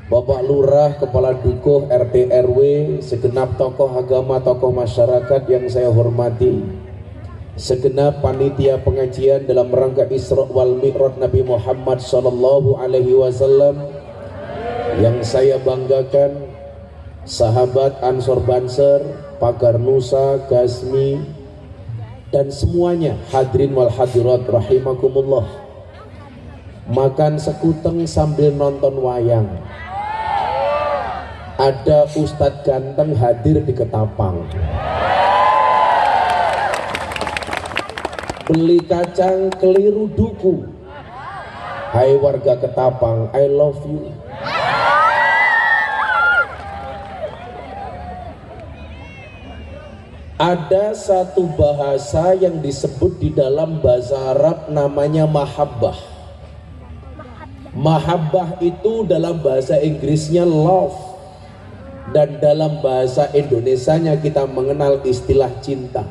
Bapak Lurah, Kepala Dukuh, RT RW, segenap tokoh agama, tokoh masyarakat yang saya hormati, segenap panitia pengajian dalam rangka Isra wal Mi'raj Nabi Muhammad Sallallahu Alaihi Wasallam yang saya banggakan, sahabat Ansor Banser, Pagar Nusa, Gasmi, dan semuanya hadirin wal hadirat rahimakumullah. Makan sekuteng sambil nonton wayang. Ada Ustadz ganteng hadir di Ketapang. Beli kacang keliru duku. Hai warga Ketapang, I love you. Ada satu bahasa yang disebut di dalam bahasa Arab namanya mahabbah. Mahabbah itu dalam bahasa Inggrisnya love, dan dalam bahasa Indonesianya kita mengenal istilah cinta.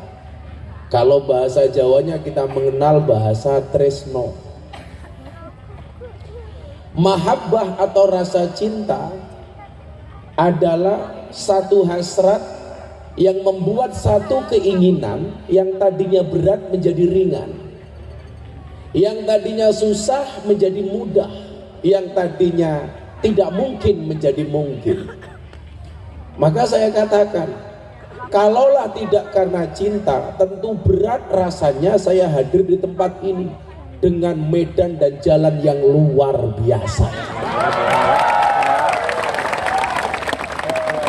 Kalau bahasa Jawanya kita mengenal bahasa tresno. Mahabbah atau rasa cinta adalah satu hasrat yang membuat satu keinginan yang tadinya berat menjadi ringan, yang tadinya susah menjadi mudah, yang tadinya tidak mungkin menjadi mungkin. Maka saya katakan, kalaulah tidak karena cinta, tentu berat rasanya saya hadir di tempat ini dengan medan dan jalan yang luar biasa.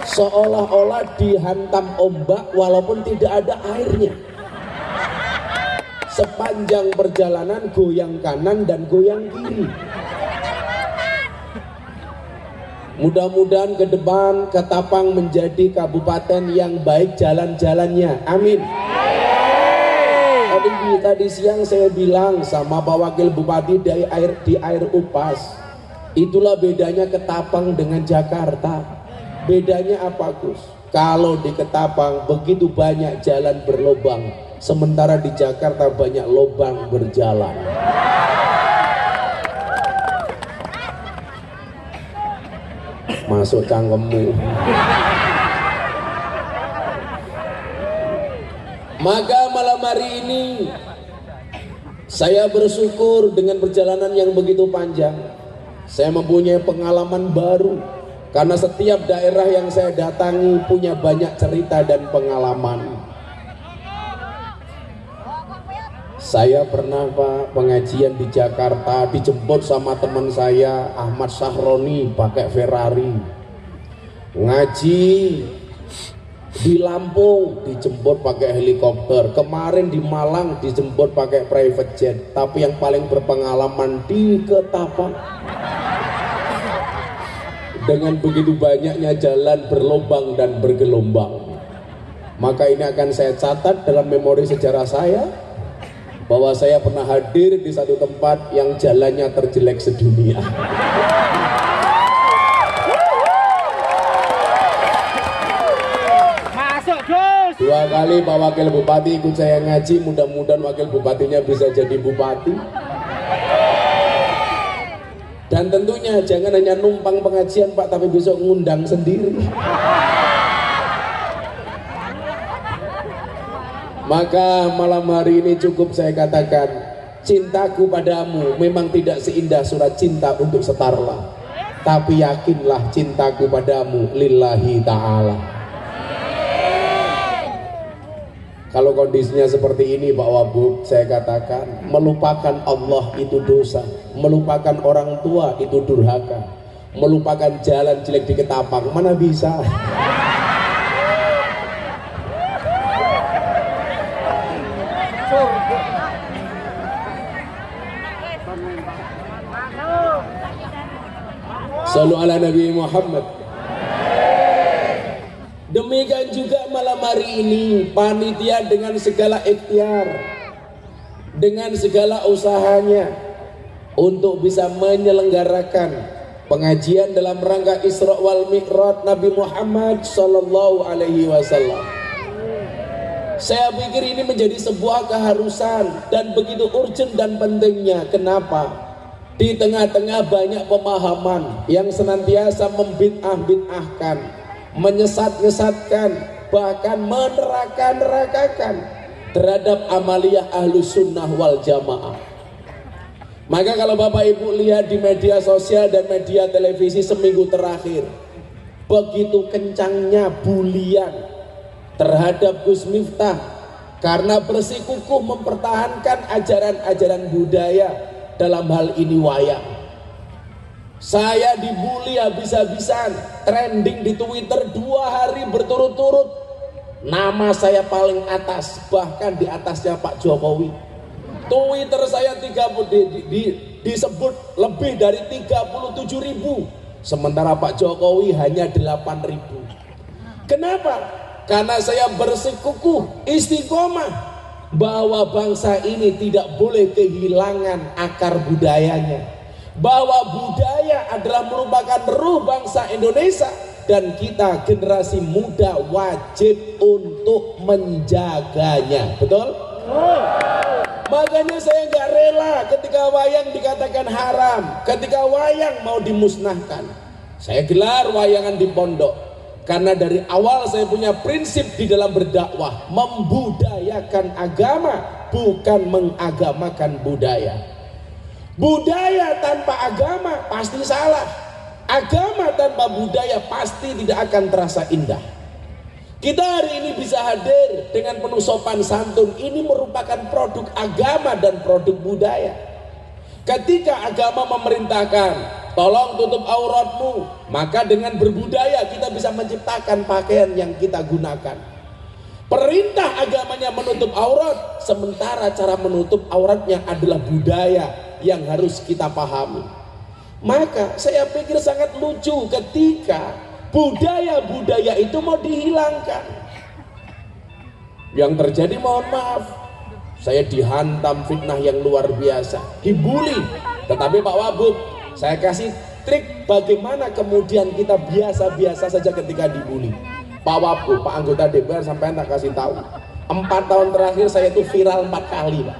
Seolah-olah dihantam ombak walaupun tidak ada airnya. Sepanjang perjalanan goyang kanan dan goyang kiri. Mudah-mudahan ke depan Ketapang menjadi kabupaten yang baik jalan-jalannya. Amin. Tadi siang saya bilang sama Pak Wakil Bupati di air Upas, itulah bedanya Ketapang dengan Jakarta. Bedanya apa, Gus? Kalau di Ketapang begitu banyak jalan berlobang, sementara di Jakarta banyak lobang berjalan. Masuk cangkemmu. Maka malam hari ini saya bersyukur dengan perjalanan yang begitu panjang. Saya mempunyai pengalaman baru, karena setiap daerah yang saya datangi punya banyak cerita dan pengalaman. Saya pernah Pak pengajian di Jakarta, dijemput sama teman saya Ahmad Sahroni pakai Ferrari. Ngaji di Lampung dijemput pakai helikopter. Kemarin di Malang dijemput pakai private jet. Tapi yang paling berpengalaman di Ketapang. Dengan begitu banyaknya jalan berlobang dan bergelombang. Maka ini akan saya catat dalam memori sejarah saya, bahwa saya pernah hadir di satu tempat yang jalannya terjelek sedunia. Masuk Gus. 2 kali Pak Wakil Bupati ikut saya ngaji, mudah-mudahan Wakil Bupatinya bisa jadi Bupati. Dan tentunya jangan hanya numpang pengajian Pak, tapi besok ngundang sendiri. Maka malam hari ini cukup saya katakan, cintaku padamu memang tidak seindah surat cinta untuk Setarlah, tapi yakinlah cintaku padamu lillahi ta'ala. Kalau kondisinya seperti ini Pak Wabub, saya katakan melupakan Allah itu dosa, melupakan orang tua itu durhaka, melupakan jalan jelek di Ketapang mana bisa. Sallu ala Nabi Muhammad. Demikian juga malam hari ini panitia dengan segala ikhtiar, dengan segala usahanya untuk bisa menyelenggarakan pengajian dalam rangka Isra wal Mi'raj Nabi Muhammad Sallallahu Alaihi Wasallam. Saya pikir ini menjadi sebuah keharusan dan begitu urgent dan pentingnya. Kenapa? Di tengah-tengah banyak pemahaman yang senantiasa membid'ah-bid'ahkan, menyesat-nyesatkan, bahkan meneraka-nerakakan terhadap amaliyah Ahlus Sunnah wal Jamaah. Maka kalau Bapak Ibu lihat di media sosial dan media televisi seminggu terakhir, begitu kencangnya bulian terhadap Gus Miftah karena bersikukuh mempertahankan ajaran-ajaran budaya, dalam hal ini wayang. Saya dibully habis-habisan, trending di Twitter 2 hari berturut-turut, nama saya paling atas, bahkan di atasnya Pak Jokowi. Twitter saya disebut lebih dari 37.000, sementara Pak Jokowi hanya 8.000. Kenapa? Karena saya bersikukuh istiqomah bahwa bangsa ini tidak boleh kehilangan akar budayanya, bahwa budaya adalah merupakan ruh bangsa Indonesia dan kita generasi muda wajib untuk menjaganya. Betul? Makanya saya nggak rela ketika wayang dikatakan haram, ketika wayang mau dimusnahkan. Saya gelar wayangan di pondok karena dari awal saya punya prinsip di dalam berdakwah, membudayakan agama, bukan mengagamakan budaya. Budaya tanpa agama pasti salah, agama tanpa budaya pasti tidak akan terasa indah. Kita hari ini bisa hadir dengan penuh sopan santun, ini merupakan produk agama dan produk budaya. Ketika agama memerintahkan tolong tutup auratmu, maka dengan berbudaya kita bisa menciptakan pakaian yang kita gunakan. Perintah agamanya menutup aurat, sementara cara menutup auratnya adalah budaya yang harus kita pahami. Maka saya pikir sangat lucu ketika budaya-budaya itu mau dihilangkan. Yang terjadi, mohon maaf, saya dihantam fitnah yang luar biasa, dibully. Tetapi Pak Wabub, saya kasih trik bagaimana kemudian kita biasa-biasa saja ketika dibully. Pak Wabub, Pak anggota DPR, sampai tak kasih tahu, 4 tahun terakhir saya itu viral 4 kali, Pak.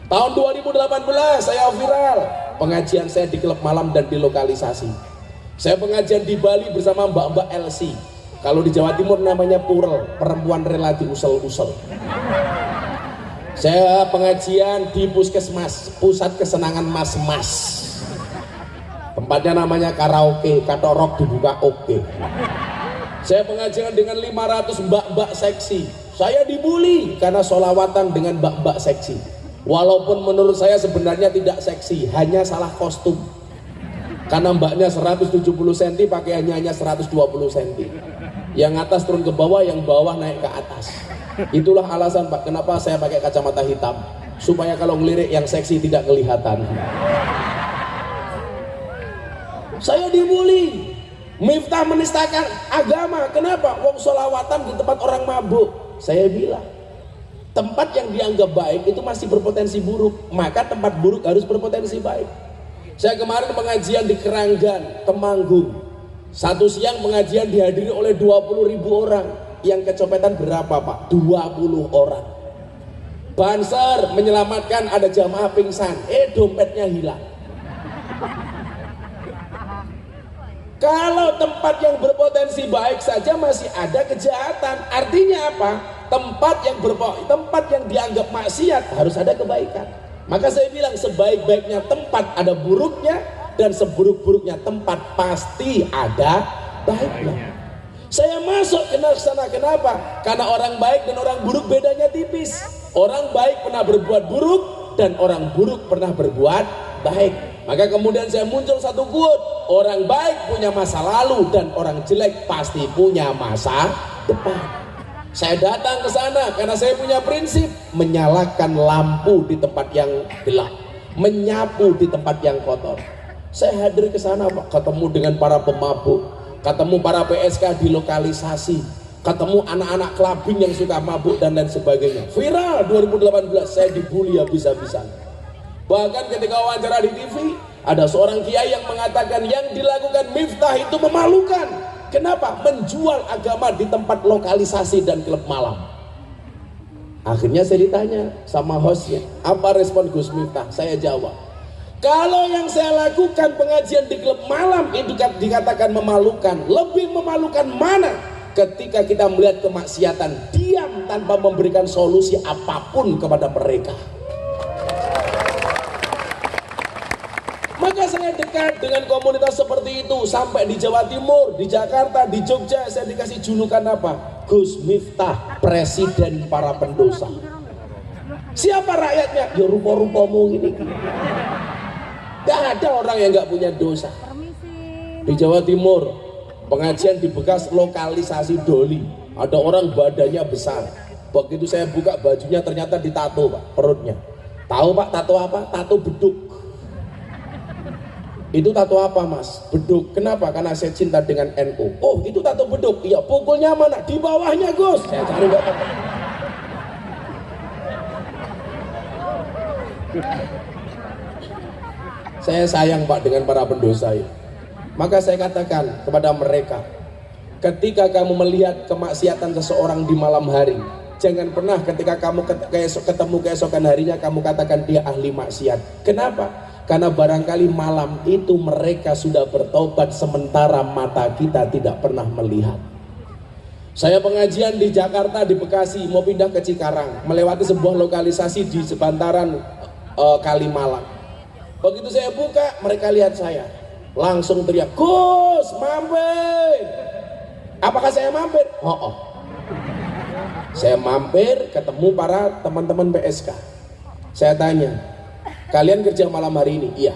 Tahun 2018 saya viral, pengajian saya di klub malam dan di lokalisasi. Saya pengajian di Bali bersama Mbak Elsie. Kalau di Jawa Timur namanya Purel, perempuan relati usel-usel. Saya pengajian di Puskesmas, pusat kesenangan mas-mas. Tempatnya namanya karaoke, katorok dibuka oke. Saya pengajian dengan 500 mbak-mbak seksi. Saya dibully karena sholawatan dengan mbak-mbak seksi. Walaupun menurut saya sebenarnya tidak seksi, hanya salah kostum. Karena mbaknya 170 cm, pakaiannya hanya 120 cm. Yang atas turun ke bawah, yang bawah naik ke atas. Itulah alasan Pak, kenapa saya pakai kacamata hitam, supaya kalau ngelirik yang seksi tidak kelihatan. Saya dibully, Miftah menistakan agama. Kenapa? Wong sholawatan di tempat orang mabuk. Saya bilang, tempat yang dianggap baik itu masih berpotensi buruk, maka tempat buruk harus berpotensi baik. Saya kemarin pengajian di Keranggan, Temanggung. Satu siang pengajian dihadiri oleh 20.000 orang. Yang kecopetan berapa Pak? 20 orang. Banser menyelamatkan, ada jamaah pingsan, dompetnya hilang. Kalau tempat yang berpotensi baik saja masih ada kejahatan, artinya apa? Tempat yang dianggap maksiat harus ada kebaikan. Maka saya bilang, sebaik-baiknya tempat ada buruknya, dan seburuk-buruknya tempat pasti ada baiknya. Saya masuk ke sana, kenapa? Karena orang baik dan orang buruk bedanya tipis. Orang baik pernah berbuat buruk dan orang buruk pernah berbuat baik. Maka kemudian saya muncul satu quote, orang baik punya masa lalu dan orang jelek pasti punya masa depan. Saya datang ke sana karena saya punya prinsip menyalakan lampu di tempat yang gelap, menyapu di tempat yang kotor. Saya hadir ke sana Pak, ketemu dengan para pemabuk, ketemu para PSK di lokalisasi, ketemu anak-anak kelabing yang suka mabuk dan lain sebagainya. Viral 2018, saya dibully habis-habisan. Bahkan ketika wawancara di TV, ada seorang kiai yang mengatakan yang dilakukan Miftah itu memalukan. Kenapa? Menjual agama di tempat lokalisasi dan klub malam. Akhirnya saya ditanya sama hostnya, apa respon Gus Miftah? Saya jawab, Kalau yang saya lakukan pengajian di klub malam itu dikatakan memalukan, lebih memalukan mana ketika kita melihat kemaksiatan diam tanpa memberikan solusi apapun kepada mereka. Maka saya dekat dengan komunitas seperti itu sampai di Jawa Timur, di Jakarta, di Jogja. Saya dikasih julukan apa? Gus Miftah, presiden para pendosa. Siapa rakyatnya? Ya rupa-rupamu ini. Gak ada orang yang gak punya dosa. Di Jawa Timur pengajian di bekas lokalisasi Doli, ada orang badannya besar. Begitu saya buka bajunya ternyata ditato Pak, perutnya. Tahu Pak tato apa? Tato beduk. Itu tato apa Mas? Beduk. Kenapa? Karena saya cinta dengan NU. Oh itu tato beduk. Iya, pukulnya mana? Di bawahnya Gus. Saya cari gak tahu. Saya sayang Pak dengan para pendosa itu. Maka saya katakan kepada mereka, ketika kamu melihat kemaksiatan seseorang di malam hari, jangan pernah ketika kamu ketemu keesokan harinya kamu katakan dia ahli maksiat. Kenapa? Karena barangkali malam itu mereka sudah bertobat sementara mata kita tidak pernah melihat. Saya pengajian di Jakarta, di Bekasi, mau pindah ke Cikarang, melewati sebuah lokalisasi di sebantaran Kalimalang. Begitu saya buka, mereka lihat saya, langsung teriak, Gus, mampir. Apakah saya mampir? Oh. Saya mampir, ketemu para teman-teman PSK. Saya tanya, kalian kerja malam hari ini? Iya.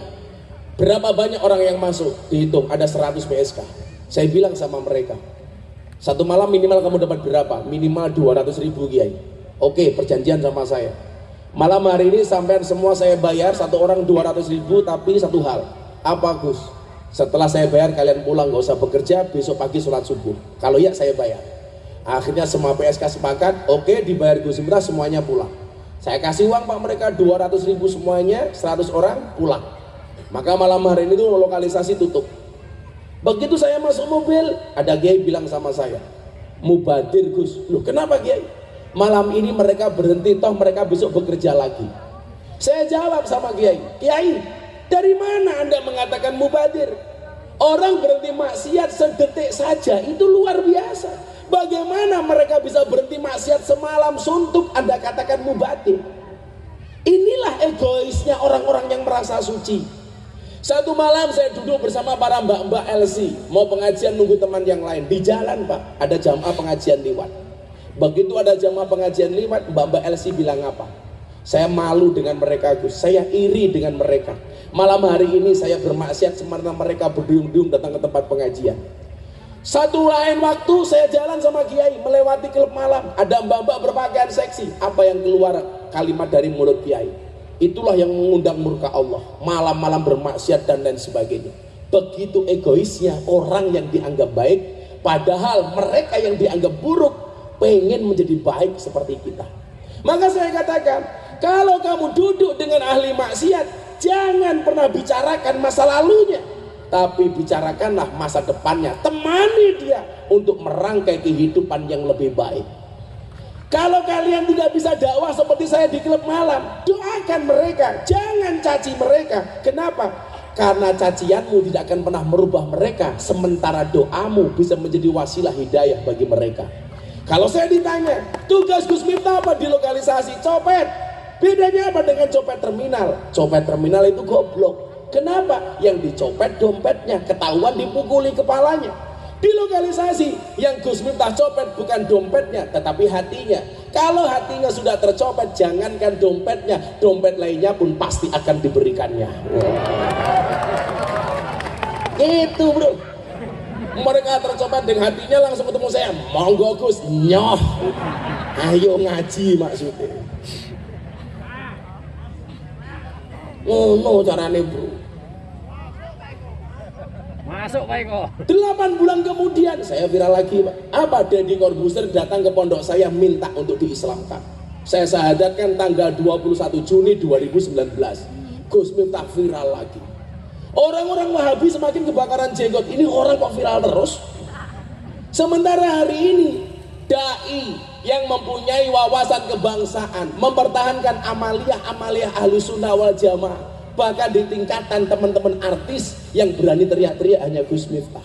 Berapa banyak orang yang masuk? Dihitung, ada 100 PSK. Saya bilang sama mereka, satu malam minimal kamu dapat berapa? Minimal 200.000 Kiai. Oke, perjanjian sama saya. Malam hari ini sampai semua saya bayar, satu orang 200.000, tapi satu hal. Apa Gus? Setelah saya bayar kalian pulang, gak usah bekerja, besok pagi sholat subuh. Kalau iya saya bayar. Akhirnya semua PSK sepakat, oke, dibayar Gus Miftah, semuanya pulang. Saya kasih uang Pak mereka 200.000 semuanya, 100 orang pulang. Maka malam hari ini tuh lokalisasi tutup. Begitu saya masuk mobil, ada Kiai bilang sama saya, mubadir Gus. Loh kenapa Kiai? Malam ini mereka berhenti, toh mereka besok bekerja lagi. Saya jawab sama Kiai, Kiai, dari mana Anda mengatakan mubadir? Orang berhenti maksiat sedetik saja, itu luar biasa. Bagaimana mereka bisa berhenti maksiat semalam suntuk Anda katakan mubadir? Inilah egoisnya orang-orang yang merasa suci. Satu malam saya duduk bersama para mbak-mbak LC, mau pengajian nunggu teman yang lain. Di jalan Pak, ada jamaah pengajian lewat. Begitu ada jamaah pengajian lewat, mbak-mbak LC bilang apa? Saya malu dengan mereka Gus, saya iri dengan mereka. Malam hari ini saya bermaksiat sementara mereka berduyung-duyung datang ke tempat pengajian. Satu lain waktu saya jalan sama Kiai melewati klub malam, ada mbak-mbak berpakaian seksi. Apa yang keluar kalimat dari mulut Kiai? Itulah yang mengundang murka Allah. Malam-malam bermaksiat dan lain sebagainya. Begitu egoisnya orang yang dianggap baik, padahal mereka yang dianggap buruk pengen menjadi baik seperti kita. Maka saya katakan, kalau kamu duduk dengan ahli maksiat, jangan pernah bicarakan masa lalunya, tapi bicarakanlah masa depannya. Temani dia untuk merangkai kehidupan yang lebih baik. Kalau kalian tidak bisa dakwah seperti saya di klub malam, doakan mereka, jangan caci mereka. Kenapa? Karena cacianmu tidak akan pernah merubah mereka, sementara doamu bisa menjadi wasilah hidayah bagi mereka. Kalau saya ditanya, tugas Gus Miftah apa di lokalisasi? Copet. Bedanya apa dengan copet terminal? Copet terminal itu goblok. Kenapa? Yang dicopet dompetnya, ketahuan dipukuli kepalanya. Di lokalisasi, yang Gus Miftah copet bukan dompetnya, tetapi hatinya. Kalau hatinya sudah tercopet, jangankan dompetnya, dompet lainnya pun pasti akan diberikannya. Gitu bro. Mereka tercopet dengan hatinya langsung ketemu saya, monggo Gus, nyoh, ayo ngaji maksudnya. Ngono carane bro. Masuk Pak Eko. 8 bulan kemudian saya viral lagi Pak. Apa? Deddy Corbuzier datang ke pondok saya minta untuk diislamkan. Saya syahadatkan tanggal 21 Juni 2019. Gus Miftah viral lagi. Orang-orang Wahabi semakin kebakaran jenggot. Ini orang kok viral terus? Sementara hari ini dai yang mempunyai wawasan kebangsaan, mempertahankan amaliyah ahli sunnah wal jamaah, Bahkan di tingkatan teman-teman artis yang berani teriak-teriak hanya Gus Miftah.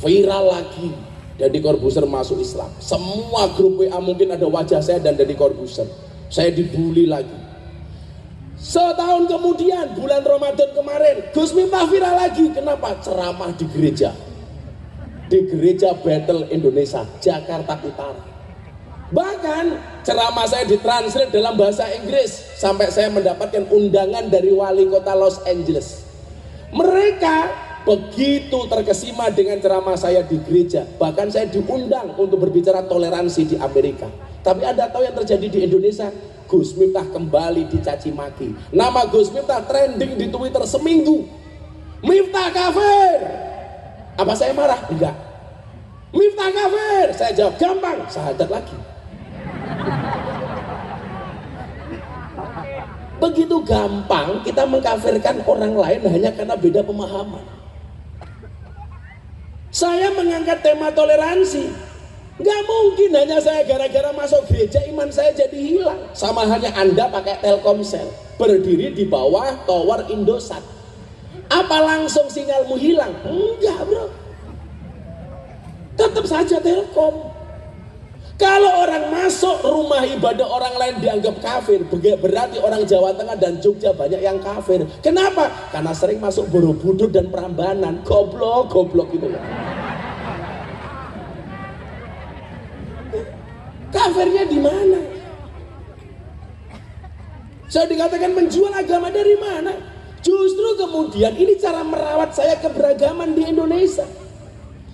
Viral lagi, Deddy Corbuzier masuk Islam. Semua grup WA mungkin ada wajah saya dan Deddy Corbuzier. Saya dibully lagi. Setahun kemudian, bulan Ramadan kemarin, Gus Miftah viral lagi. Kenapa? Ceramah di gereja. Di gereja Battle Indonesia, Jakarta Utara. Bahkan ceramah saya ditranslate dalam bahasa Inggris sampai saya mendapatkan undangan dari wali kota Los Angeles. Mereka begitu terkesima dengan ceramah saya di gereja. Bahkan saya diundang untuk berbicara toleransi di Amerika. Tapi Anda tahu yang terjadi di Indonesia? Gus Miftah kembali dicaci maki. Nama Gus Miftah trending di Twitter seminggu. Miftah kafir. Apa saya marah? Enggak. Miftah kafir. Saya jawab gampang, syahadat lagi. Begitu gampang kita mengkafirkan orang lain hanya karena beda pemahaman. Saya mengangkat tema toleransi. Nggak mungkin hanya saya gara-gara masuk gereja iman saya jadi hilang. Sama halnya Anda pakai Telkomsel, berdiri di bawah tower Indosat. Apa langsung sinyalmu hilang? Enggak, bro. Tetap saja Telkom. Kalau orang masuk rumah ibadah orang lain dianggap kafir, berarti orang Jawa Tengah dan Jogja banyak yang kafir. Kenapa? Karena sering masuk Borobudur dan Prambanan. Goblok gitu ya. Kafirnya di mana? Saya dikatakan menjual agama dari mana? Justru kemudian ini cara merawat saya keberagaman di Indonesia.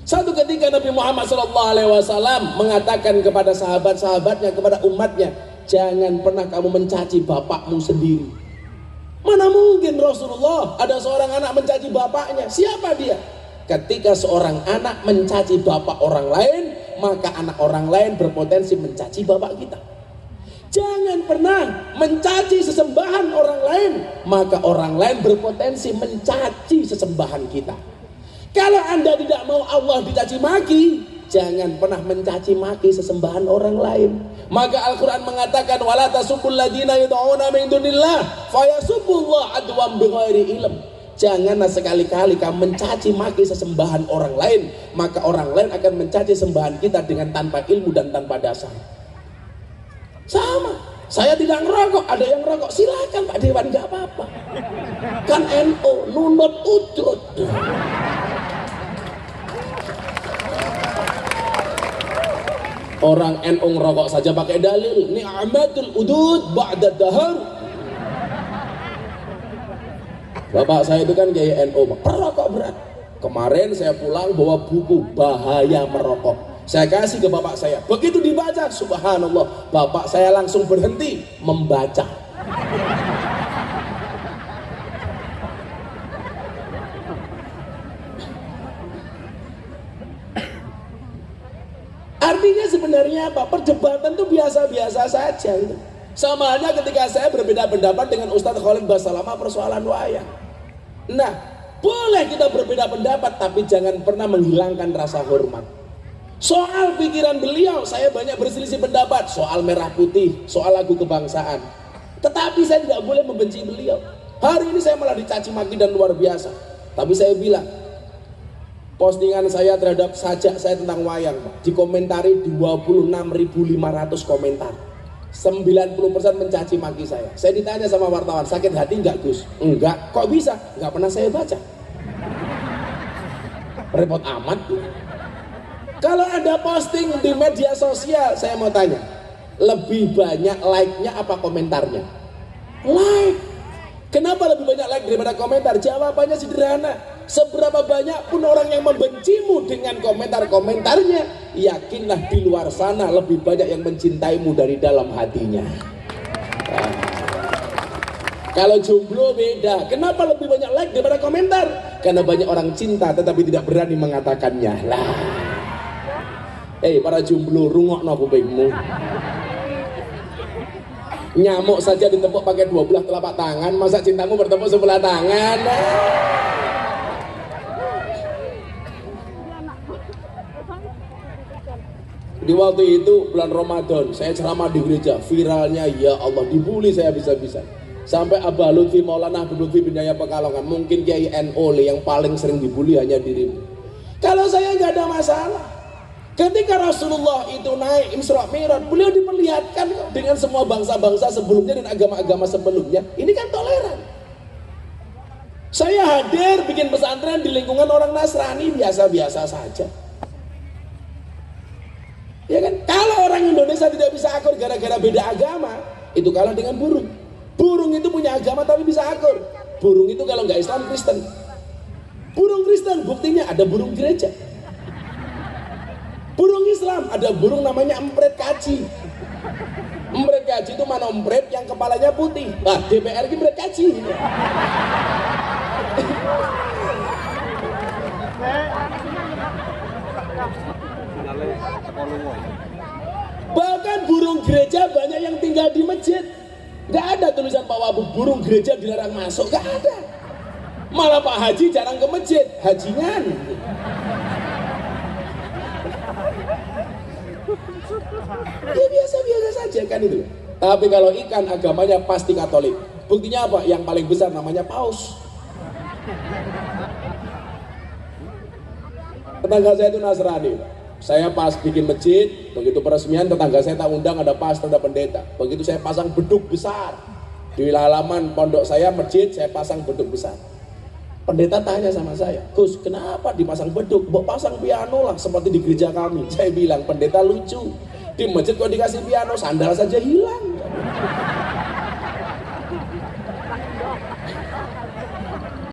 Satu ketika Nabi Muhammad SAW mengatakan kepada sahabat-sahabatnya, kepada umatnya, jangan pernah kamu mencaci bapakmu sendiri. Mana mungkin Rasulullah ada seorang anak mencaci bapaknya? Siapa dia? Ketika seorang anak mencaci bapak orang lain, maka anak orang lain berpotensi mencaci bapak kita. Jangan pernah mencaci sesembahan orang lain, maka orang lain berpotensi mencaci sesembahan kita. Kalau Anda tidak mau Allah dicaci maki, jangan pernah mencaci maki sesembahan orang lain. Maka Al-Quran mengatakan wala tasubul ladina yud'una min dunillah fayasubbullah adwam bighairi ilm. Janganlah sekali-kali kamu mencaci maki sesembahan orang lain, maka orang lain akan mencaci sembahan kita dengan tanpa ilmu dan tanpa dasar. Sama, saya tidak ngerokok, ada yang ngerokok, silakan Pak Dewan, nggak apa-apa. Kan NU nunut udut. Orang NU ngerokok saja pakai dalil ni'matul udud ba'da dahar. Bapak saya itu kan kayak NU, perokok berat. Kemarin saya pulang bawa buku bahaya merokok. Saya kasih ke bapak saya. Begitu dibaca, subhanallah, bapak saya langsung berhenti membaca. Artinya sebenarnya apa? Perdebatan itu biasa-biasa saja gitu. Sama halnya ketika saya berbeda pendapat dengan Ustadz Khalid Basalamah persoalan wayang. Nah, boleh kita berbeda pendapat, tapi jangan pernah menghilangkan rasa hormat. Soal pikiran beliau, saya banyak berselisih pendapat. Soal merah putih, soal lagu kebangsaan. Tetapi saya tidak boleh membenci beliau. Hari ini saya malah dicaci maki dan luar biasa. Tapi saya bilang, postingan saya terhadap sajak saya tentang wayang, dikomentari 26.500 komentar. 90% mencaci maki saya. Saya ditanya sama wartawan, sakit hati enggak Gus? Enggak. Kok bisa? Enggak pernah saya baca. Repot amat. Kalau ada posting di media sosial, saya mau tanya, lebih banyak like-nya apa komentarnya? Like. Kenapa lebih banyak like daripada komentar? Jawabannya sederhana. Seberapa banyak pun orang yang membencimu dengan komentar-komentarnya, yakinlah di luar sana lebih banyak yang mencintaimu dari dalam hatinya. Nah, kalau jomblo beda. Kenapa lebih banyak like daripada komentar? Karena banyak orang cinta tetapi tidak berani mengatakannya. Lah, para jomblo, rungokno kupingmu. Nyamuk saja ditepuk pakai 2 belah telapak tangan, masa cintamu bertepuk sebelah tangan? Di waktu itu bulan Ramadan, saya ceramah di gereja, viralnya ya Allah, dibully saya bisa-bisa. Sampai Abah Lutfi Maulana Habib Lutfi bin Yahya Pekalongan, mungkin Kiai NO yang paling sering dibully hanya dirimu. Kalau saya nggak ada masalah. Ketika Rasulullah itu naik Isra Mi'raj, beliau diperlihatkan dengan semua bangsa-bangsa sebelumnya dan agama-agama sebelumnya. Ini kan toleran. Saya hadir bikin pesantren di lingkungan orang Nasrani, biasa-biasa saja. Ya kan? Kalau orang Indonesia tidak bisa akur gara-gara beda agama, itu kalah dengan burung. Burung itu punya agama tapi bisa akur. Burung itu kalau nggak Islam Kristen. Burung Kristen buktinya ada burung gereja. Burung Islam ada burung namanya empret kaji. Empret kaji itu mana empret yang kepalanya putih. Nah, DPR ini empret kaji. Bahkan burung gereja banyak yang tinggal di masjid. Gak ada tulisan Pak Wabub burung gereja dilarang masuk, gak ada. Malah Pak Haji jarang ke masjid, hajingan. Ya biasa-biasa saja kan itu. Tapi kalau ikan agamanya pasti Katolik. Buktinya apa? Yang paling besar namanya paus. Tetangga saya itu Nasrani. Saya pas bikin masjid, begitu peresmian tetangga saya tak undang, ada pastor, ada pendeta. Begitu saya pasang beduk besar di halaman pondok saya masjid, saya pasang beduk besar. Pendeta tanya sama saya, Gus, kenapa dipasang beduk? Mbok pasang piano lah seperti di gereja kami. Saya bilang, pendeta lucu, di masjid kok dikasih piano, sandal saja hilang.